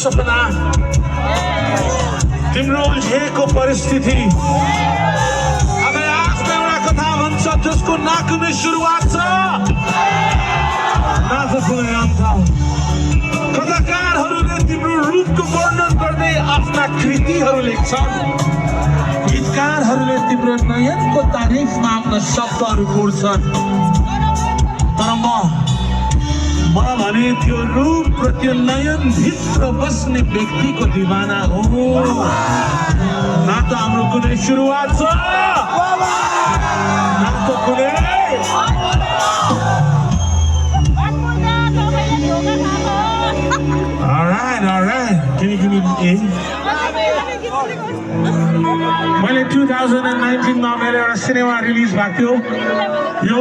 सपना, तिम्रो उल्झेको परिस्थिति, अब आफ्नो एउटा कथा भन्छ जसको न कुनै सुरुवात छ न त कुनै अन्त। कथाकारहरूले तिम्रो रूपको वर्णन गर्दै आफ्ना कृतिहरू लेख्छन्, गीतकारहरूले तिम्रो नयनको तारिफमा आफ्ना शब्दहरू कोर्छन्। तर म भने त्यो रूप र त्यो नयन भित्र बस्ने व्यक्तिको दिवाना हो। न त हाम्रो कुनै सुरुवात छ न त कुनै। All right. Can you give me A? मैले 2019 मा मेरो एउटा सिनेमा रिलिज भएको थियो।